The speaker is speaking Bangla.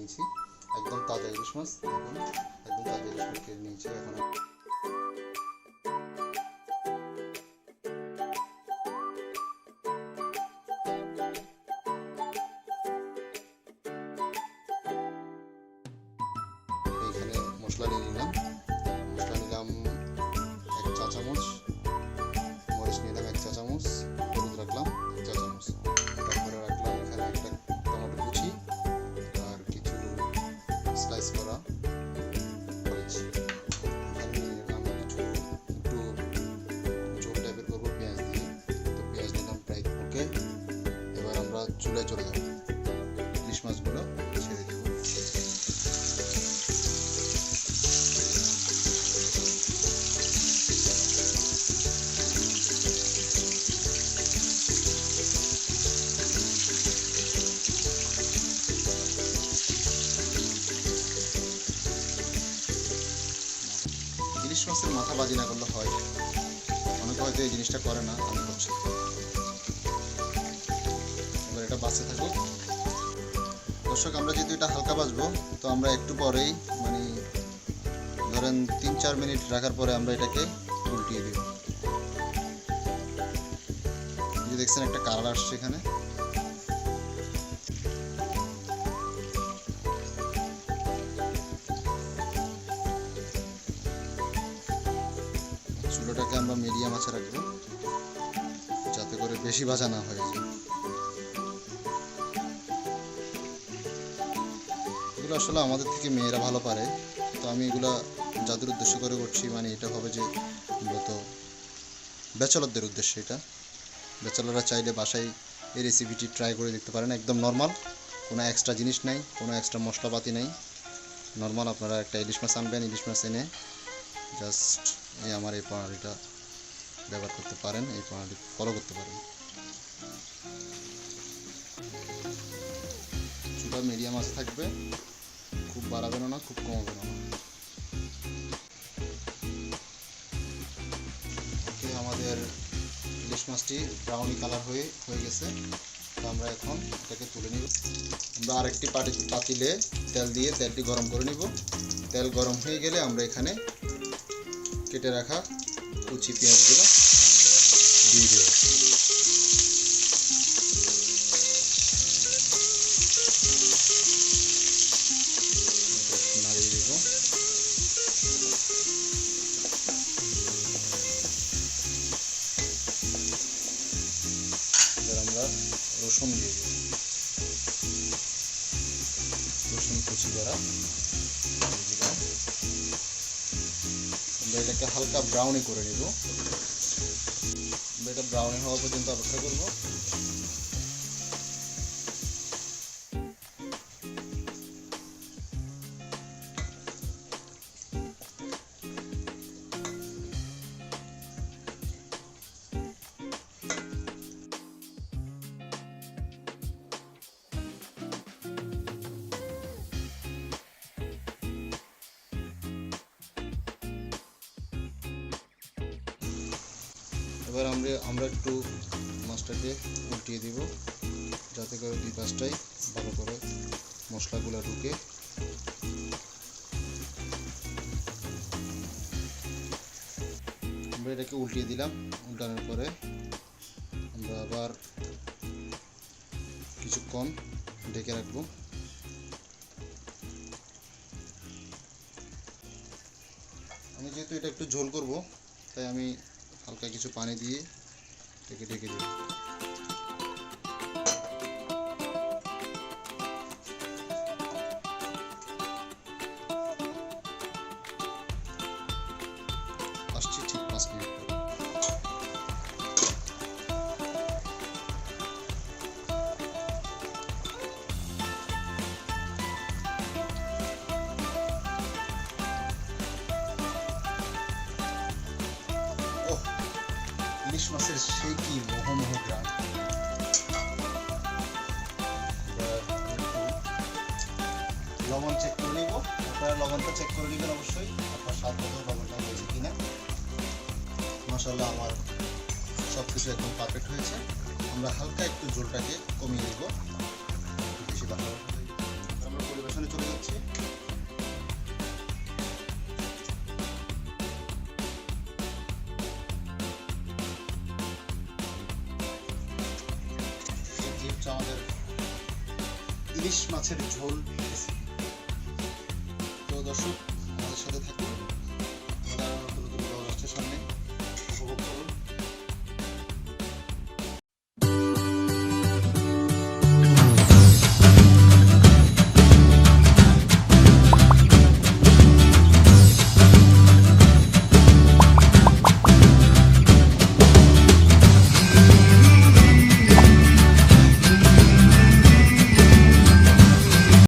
নিয়েছি, একদম তাজা ইলিশ মাছ। দেখুন একদম তাজা ইলিশ মাছ কেটে নিয়েছি। এখন এইখানে মশলা নিয়ে নিলাম। মশলা নিলাম 1 চা চামচ, মরিচ নিলাম 1 চা চামচ, হলুদ রাখলাম 1 চা চামচ, তারপরে রাখলাম এখানে একটা টমেটো কুচি আর কিছু স্লাইস করা মরিচ। এখানে আমি কিছু একটু ঝোল টাইপের করবো পেঁয়াজ দিয়ে, তো পেঁয়াজ নিলাম প্রায়। ওকে, এবার আমরা চুলায় চলে যাব, ইলিশ মাছগুলো ছেড়ে দেবো। ইলিশ মাছের মাথা বাজি না করলে হয়, অনেকে হয়তো এই জিনিসটা করে না, আমি করছি। এবার এটা বাঁচতে থাকুক। দর্শক, আমরা যেহেতু এটা হালকা বাজবো, তো আমরা একটু পরেই মানে ধরেন 3-4 মিনিট রাখার পরে আমরা এটাকে উল্টিয়ে দিব। এই যে দেখছেন একটা কালার আসছে এখানে। চুলোটাকে আমরা মিডিয়াম আঁচে রাখবো, যাতে করে বেশি ভাজা না হয়ে যায়। এগুলো আসলে আমাদের থেকে মেয়েরা ভালো পারে, তো আমি এগুলা যাদের উদ্দেশ্য করে করছি, মানে এটা হবে যে মূলত ব্যাচেলরদের উদ্দেশ্যে। এটা ব্যাচেলররা চাইলে বাসায় এই রেসিপিটি ট্রাই করে দেখতে পারেন। একদম নর্মাল, কোনো এক্সট্রা জিনিস নাই, কোনো এক্সট্রা মশলাপাতি নেই। নর্মাল আপনারা একটা ইলিশ মাছ আনবেন, ইলিশ মাছ এনে জাস্ট আমার এই প্রণালীটা ব্যবহার করতে পারেন, এই প্রণালী ফলো করতে পারেন। চুলা মিডিয়াম আঁচ থাকবে, খুব বাড়াবেন না, খুব কমাবেন না। ওকে, আমাদের ইলিশ মাছটি ব্রাউনি কালার হয়ে গেছে। তো আমরা এখন এটাকে তুলে নিব। আমরা আরেকটি পাতিলে তেল দিয়ে তেলটি গরম করে নিব। তেল গরম হয়ে গেলে আমরা এখানে কেটে রাখা কুচি পেঁয়াজগুলো দিয়ে দেব। নাড়িয়ে দেব। এবার আমরা রসুন দিয়ে দেব, রসুন কুচি করা। আমরা এটাকে হালকা ব্রাউনি করে নিব। আমরা এটা ব্রাউনি হওয়া পর্যন্ত অপেক্ষা করব। এবার আমরা একটু মাছটাকে উল্টিয়ে দিব, যাতে করে দুই পাশটাই ভালো করে মশলাগুলো ঢুকে। আমরা এটাকে উল্টিয়ে দিলাম। উল্টানোর পরে আমরা আবার কিছুক্ষণ ঢেকে রাখবো। আমি যেহেতু এটা একটু ঝোল করব, তাই আমি হালকা কিছু পানি দিয়ে এটাকে ঢেকে দেব। আসছি ঠিক 5 মিনিট পর। ইলিশ মাছের সেই কি মোহমোহ গ্রাম। লবণ চেক করে নিব। আপনারা লবণটা চেক করে নেবেন অবশ্যই, আপনার স্বাদ মতো লবণটা হয়েছে কিনা। মাশাআল্লাহ, আমার সব কিছু একদম পারফেক্ট হয়েছে। আমরা হালকা একটু ঝোলটাকে কমিয়ে দেব, বেশি ভালো। আমরা পরিবেশনে চলে ইলিশ মাছের ঝোল রেসিপি। তো দর্শক